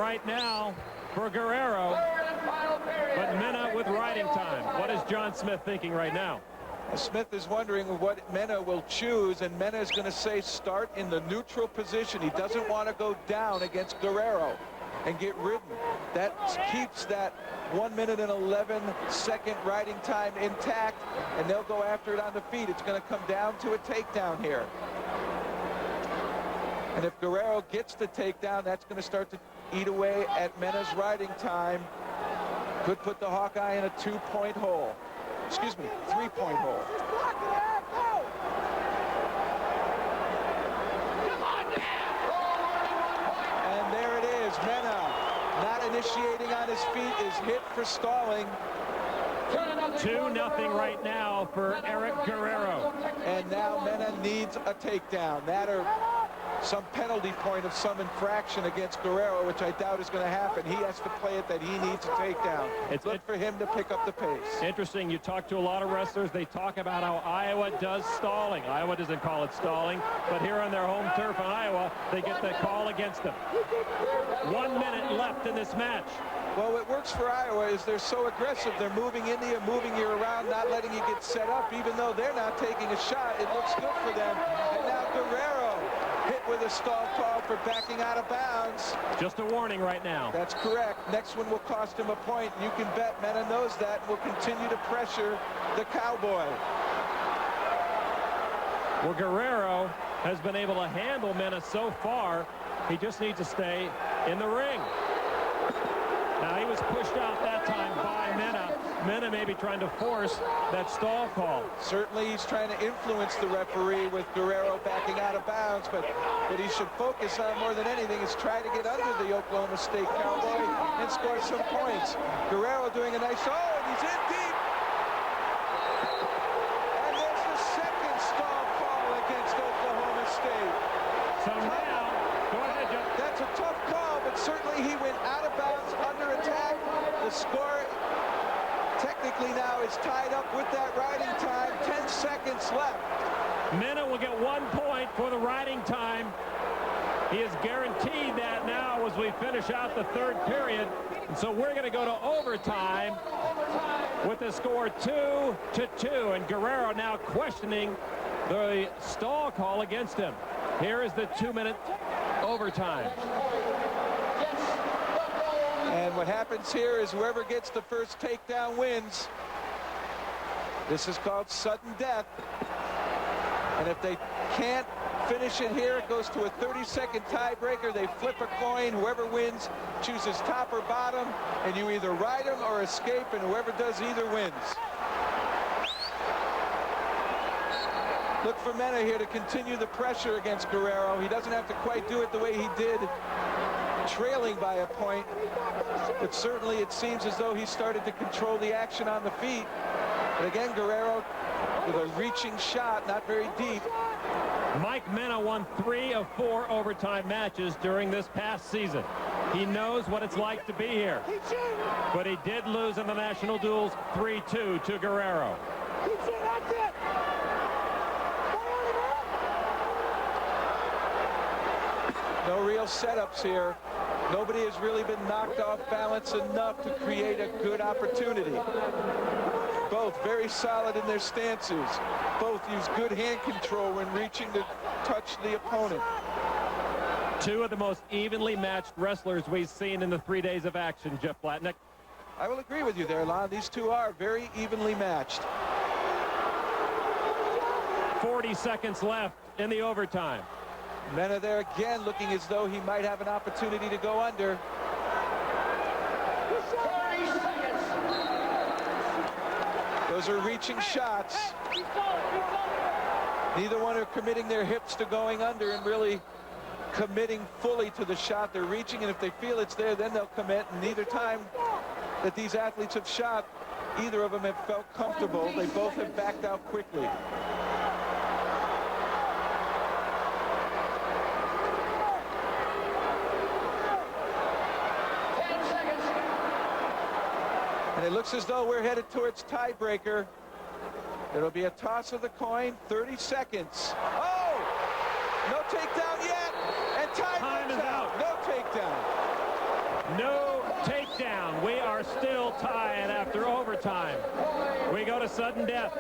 right now for Guerrero, but Mena with riding time. What is John Smith thinking right now? Smith is wondering what Mena will choose, and Mena is going to say start in the neutral position. He doesn't want to go down against Guerrero and get ridden. That keeps that 1 minute and 11-second riding time intact, and they'll go after it on the feet. It's going to come down to a takedown here. And if Guerrero gets the takedown, that's going to start to eat away at Mena's riding time. Could put the Hawkeye in a 2-point hole. Excuse me, 3-point hole. And there it is. Mena, not initiating on his feet, is hit for stalling. 2-0 right now for Eric Guerrero. And now Mena needs a takedown. That or some penalty point of some infraction against Guerrero, which I doubt is going to happen. He has to play it that he needs a takedown. Look for him to pick up the pace. Interesting. You talk to a lot of wrestlers. They talk about how Iowa does stalling. Iowa doesn't call it stalling, but here on their home turf in Iowa, they get the call against them. 1 minute left in this match. Well, what works for Iowa is they're so aggressive. They're moving into you, moving you around, not letting you get set up. Even though they're not taking a shot, it looks good for them. And now Guerrero hit with a stall call for backing out of bounds. Just a warning right now. That's correct. Next one will cost him a point. You can bet Mena knows that and will continue to pressure the Cowboy. Well, Guerrero has been able to handle Mena so far. He just needs to stay in the ring. Now, he was pushed out that time by Mena. Mena may be trying to force that stall call. Certainly, he's trying to influence the referee with Guerrero backing out of bounds, but what he should focus on more than anything is try to get under the Oklahoma State Cowboy and score some points. Guerrero doing a nice, and he's in deep. And there's the second stall call against Oklahoma State. So now, go ahead, Jeff. That's a tough call, but certainly he went out of bounds under attack. The score technically now is tied up with that riding time. 10 seconds left. Mena will get 1 point for the riding time. He is guaranteed that now as we finish out the third period. And so we're going to go to overtime with the score 2-2. And Guerrero now questioning the stall call against him. Here is the 2-minute overtime. And what happens here is whoever gets the first takedown wins. This is called sudden death. And if they can't finish it here, it goes to a 30-second tiebreaker. They flip a coin. Whoever wins chooses top or bottom, and you either ride them or escape, and whoever does either wins. Look for Mena here to continue the pressure against Guerrero. He doesn't have to quite do it the way he did trailing by a point, but certainly it seems as though he started to control the action on the feet. But again, Guerrero with a reaching shot, not very deep. Mike Mena won 3 of 4 overtime matches during this past season. He knows what it's like to be here, but he did lose in the national duels 3-2 to Guerrero. No real setups here. Nobody has really been knocked off balance enough to create a good opportunity. Both very solid in their stances. Both use good hand control when reaching to touch the opponent. 2 of the most evenly matched wrestlers we've seen in the 3 days of action, Jeff Blatnick. I will agree with you there, Lon. These two are very evenly matched. 40 seconds left in the overtime. Mena there again, looking as though he might have an opportunity to go under. Those are reaching shots. Neither one are committing their hips to going under and really committing fully to the shot. They're reaching, and if they feel it's there, then they'll commit. And neither time that these athletes have shot, either of them have felt comfortable. They both have backed out quickly. And it looks as though we're headed towards tiebreaker. It'll be a toss of the coin, 30 seconds. Oh! No takedown yet, and time is out. No takedown. No takedown. We are still tied after overtime. We go to sudden death.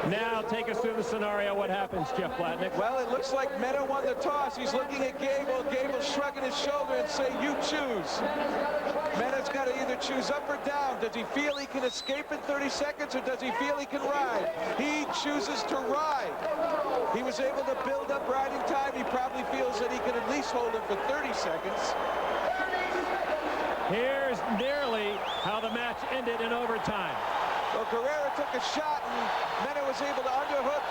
Now take us through the scenario. What happens, Jeff Blatnick? Well, it looks like Mena won the toss. He's looking at Gable. Gable's shrugging his shoulder and saying, you choose. Mena's got to either choose up or down. Does he feel he can escape in 30 seconds or does he feel he can ride? He chooses to ride. He was able to build up riding time. He probably feels that he can at least hold him for 30 seconds. Here's nearly how the match ended in overtime. Well, Guerrero took a shot, and Mena was able to underhook,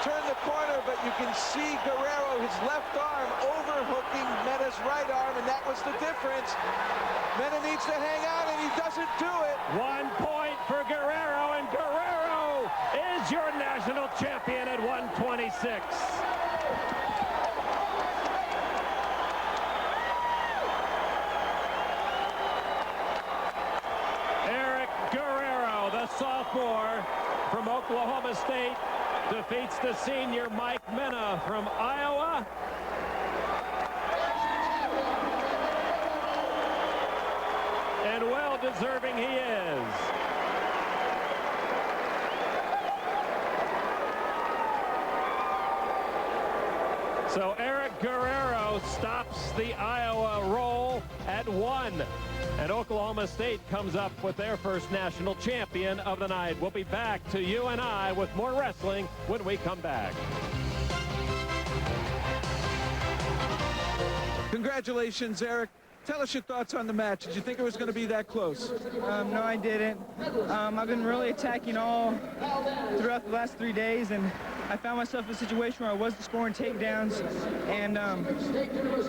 turn the corner, but you can see Guerrero, his left arm, overhooking Mena's right arm, and that was the difference. Mena needs to hang out, and he doesn't do it. 1 point for Guerrero, and Guerrero is your national champion at 126. Sophomore from Oklahoma State defeats the senior Mike Mena from Iowa. And well deserving he is. So Eric Guerrero stops the Iowa roll at 1. And Oklahoma State comes up with their first national champion of the night. We'll be back to you and I with more wrestling when we come back. Congratulations, Eric. Tell us your thoughts on the match. Did you think it was going to be that close? No, I didn't. I've been really attacking all throughout the last 3 days, and I found myself in a situation where I wasn't scoring takedowns. And,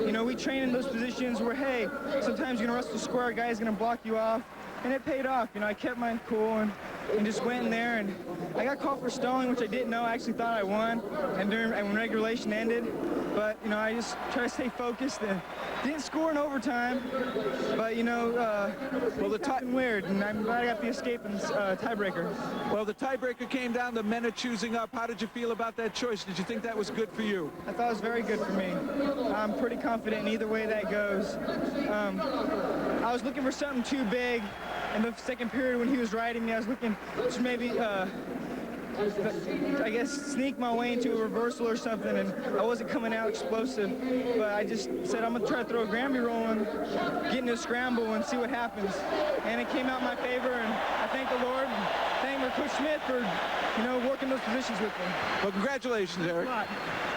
you know, we train in those positions where, hey, sometimes you're going to wrestle square, a guy's going to block you off. And it paid off. You know, I kept my cool and just went in there. And I got called for stalling, which I didn't know. I actually thought I won. And when regulation ended. But, you know, I just try to stay focused and didn't score in overtime. But, you know, well, the time weird. And I'm glad I got the escape and tiebreaker. Well, the tiebreaker came down to Mena choosing up. How did you feel about that choice? Did you think that was good for you? I thought it was very good for me. I'm pretty confident in either way that goes. I was looking for something too big. In the second period when he was riding me, I was looking to maybe, I guess, sneak my way into a reversal or something, and I wasn't coming out explosive. But I just said, I'm going to try to throw a Grammy roll and get into a scramble and see what happens. And it came out in my favor, and I thank the Lord, and thank Coach Smith for, you know, working those positions with me. Well, congratulations, Eric. Thanks a lot.